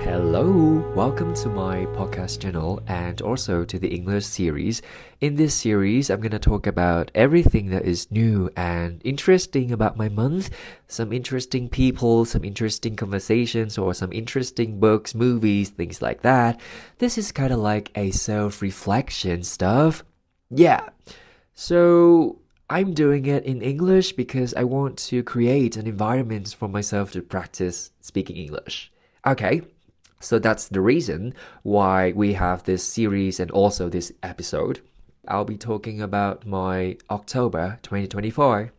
Hello, welcome to my podcast channel and also to the English series. In this series, I'm going to talk about everything that is new and interesting about my month, some interesting people, some interesting conversations, or some interesting books, movies, things like that. This is kind of like a self-reflection stuff. Yeah, so I'm doing it in English because I want to create an environment for myself to practice speaking English. Okay. So that's the reason why we have this series and also this episode. I'll be talking about my October 2024.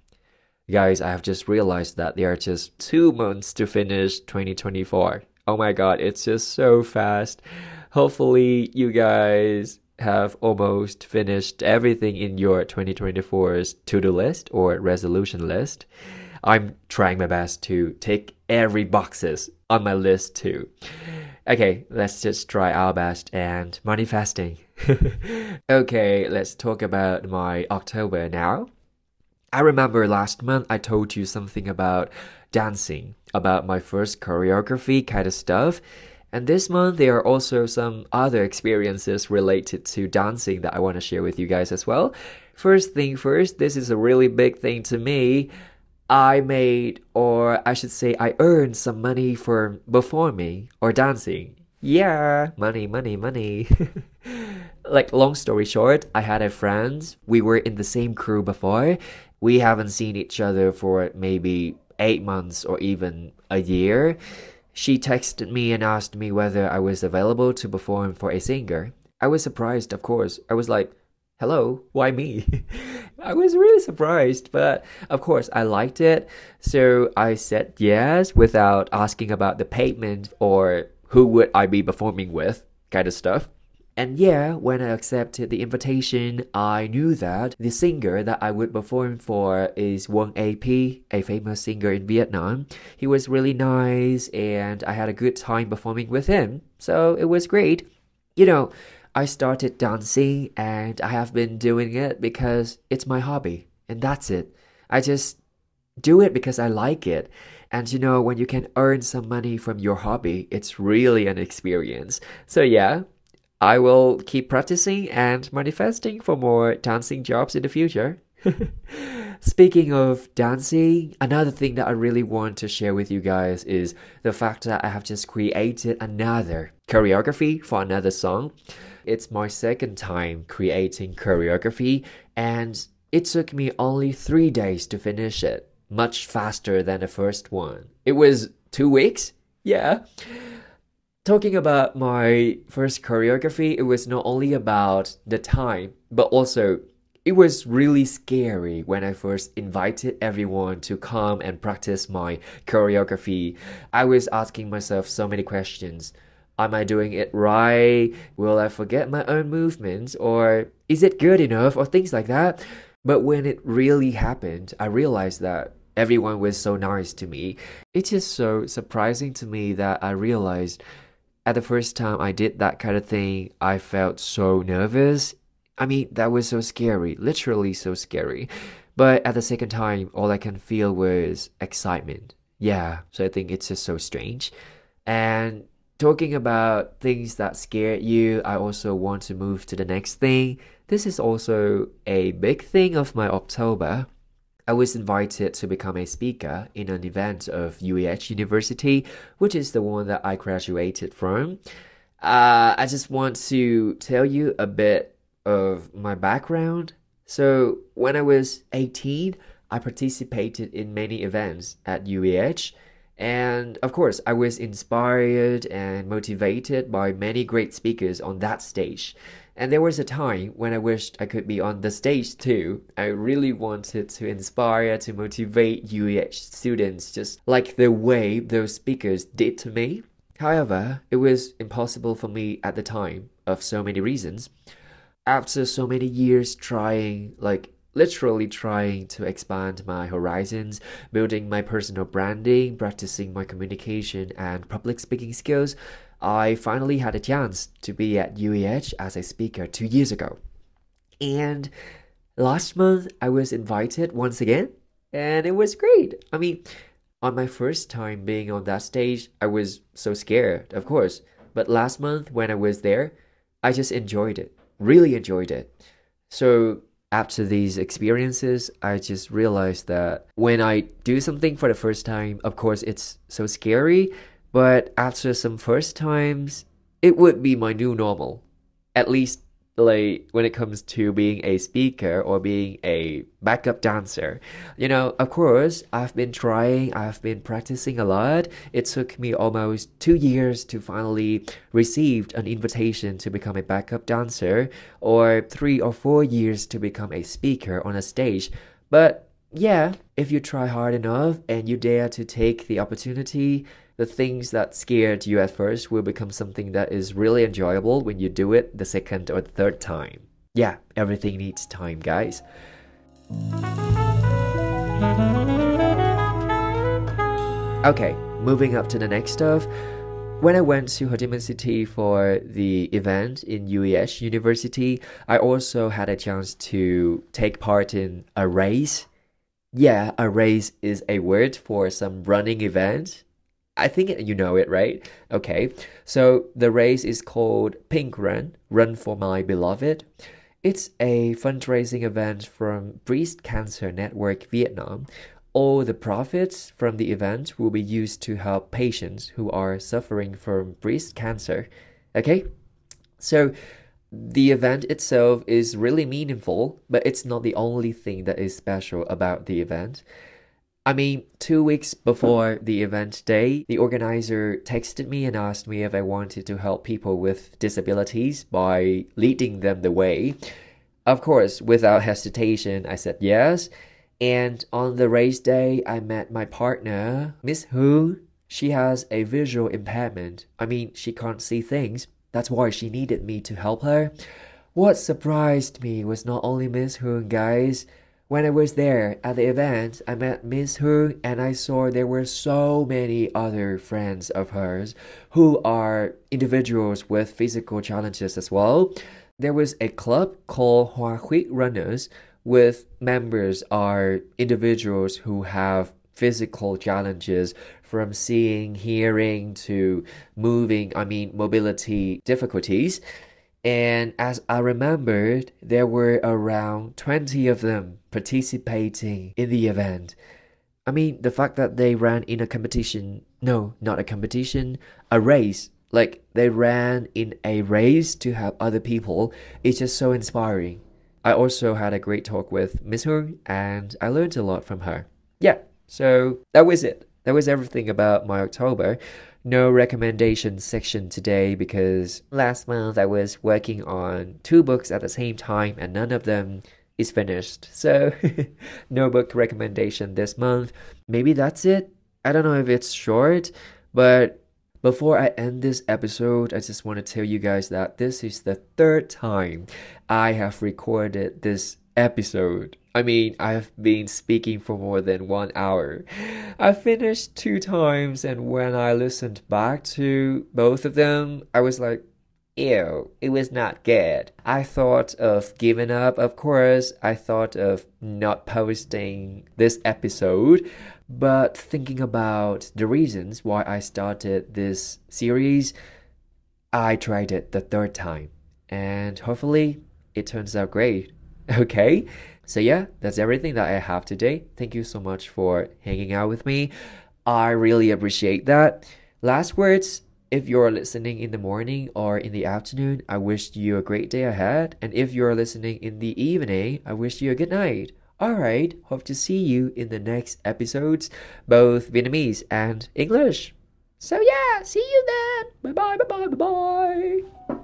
Guys, I have just realized that there are just 2 months to finish 2024. Oh my god, it's just so fast. Hopefully, you guys have almost finished everything in your 2024's to-do list or resolution list. I'm trying my best to tick every boxes on my list too. Okay, let's just try our best and manifesting. Okay, let's talk about my October now. I remember last month I told you something about dancing, about my first choreography kind of stuff. And this month there are also some other experiences related to dancing that I want to share with you guys as well. First thing first, this is a really big thing to me. I made, or I should say, I earned some money for performing or dancing. Yeah, money, money, money. Like, long story short, I had a friend. We were in the same crew before. We haven't seen each other for maybe 8 months or even a year. She texted me and asked me whether I was available to perform for a singer. I was surprised, of course. I was like, hello, why me? I was really surprised, but of course I liked it. So I said yes without asking about the payment or who would I be performing with, kind of stuff. And yeah, when I accepted the invitation, I knew that the singer that I would perform for is Won AP, a famous singer in Vietnam. He was really nice and I had a good time performing with him. So it was great. I started dancing and I have been doing it because it's my hobby and that's it. I just do it because I like it. And when you can earn some money from your hobby, it's really an experience. So yeah, I will keep practicing and manifesting for more dancing jobs in the future. Speaking of dancing, another thing that I really want to share with you guys is the fact that I have just created another choreography for another song. It's my second time creating choreography, and it took me only 3 days to finish it, much faster than the first one. It was 2 weeks? Yeah. Talking about my first choreography, it was not only about the time, but also it was really scary when I first invited everyone to come and practice my choreography. I was asking myself so many questions. Am I doing it right? Will I forget my own movements? Or is it good enough? Or things like that. But when it really happened, I realized that everyone was so nice to me. It's just so surprising to me that I realized at the first time I did that kind of thing, I felt so nervous. I mean, that was so scary, literally so scary. But at the second time, all I can feel was excitement. Yeah, so I think it's just so strange. And talking about things that scared you, I also want to move to the next thing. This is also a big thing of my October. I was invited to become a speaker in an event of UEH University, which is the one that I graduated from. I just want to tell you a bit of my background. So when I was 18, I participated in many events at UEH. And of course, I was inspired and motivated by many great speakers on that stage. And there was a time when I wished I could be on the stage too. I really wanted to inspire, to motivate UEH students just like the way those speakers did to me. However, it was impossible for me at the time of so many reasons. After so many years trying, literally trying to expand my horizons, building my personal branding, practicing my communication and public speaking skills, I finally had a chance to be at UEH as a speaker 2 years ago. And last month, I was invited once again, and it was great. I mean, On my first time being on that stage, I was so scared, of course. But last month when I was there, I just enjoyed it, really enjoyed it. So after these experiences, I just realized that when I do something for the first time, of course, it's so scary. But after some first times, it would be my new normal. At least like when it comes to being a speaker or being a backup dancer. Of course, I've been practicing a lot. It took me almost 2 years to finally receive an invitation to become a backup dancer, or 3 or 4 years to become a speaker on a stage. But yeah, if you try hard enough and you dare to take the opportunity, the things that scared you at first will become something that is really enjoyable when you do it the second or the third time. Yeah, everything needs time, guys. Okay, moving up to the next stuff. When I went to Ho Chi Minh City for the event in UEH University, I also had a chance to take part in a race. Yeah, a race is a word for some running event. I think you know it, right? Okay, so the race is called Pink Run, Run for My Beloved. It's a fundraising event from Breast Cancer Network Vietnam. All the profits from the event will be used to help patients who are suffering from breast cancer. Okay, so the event itself is really meaningful, but it's not the only thing that is special about the event. I mean, 2 weeks before the event day, the organizer texted me and asked me if I wanted to help people with disabilities by leading them the way. Of course, without hesitation, I said yes. And on the race day, I met my partner, Miss Hu. She has a visual impairment. I mean, she can't see things. That's why she needed me to help her. What surprised me was not only Miss Hu, guys. When I was there at the event, I met Miss Hu and I saw there were so many other friends of hers who are individuals with physical challenges as well. There was a club called Hoa Khuyết Runners with members are individuals who have physical challenges from seeing, hearing to moving, mobility difficulties. And as I remembered, there were around 20 of them participating in the event. I mean, the fact that they ran in a competition, no, not a competition, a race. Like they ran in a race to help other people. It's just so inspiring. I also had a great talk with Miss Hung and I learned a lot from her. Yeah, so that was it. That was everything about my October. No recommendation section today because last month I was working on 2 books at the same time and none of them is finished. So no book recommendation this month. Maybe that's it. I don't know if it's short, but before I end this episode, I just want to tell you guys that this is the 3rd time I have recorded this episode. I mean, I've been speaking for more than 1 hour. I finished 2 times, and when I listened back to both of them, I was like, ew, it was not good. I thought of giving up, of course. I thought of not posting this episode. But thinking about the reasons why I started this series, I tried it the 3rd time. And hopefully, it turns out great. Okay? So yeah, that's everything that I have today. Thank you so much for hanging out with me. I really appreciate that. Last words, if you're listening in the morning or in the afternoon, I wish you a great day ahead. And if you're listening in the evening, I wish you a good night. Alright, hope to see you in the next episodes, both Vietnamese and English. So yeah, see you then. Bye bye, bye bye, bye bye.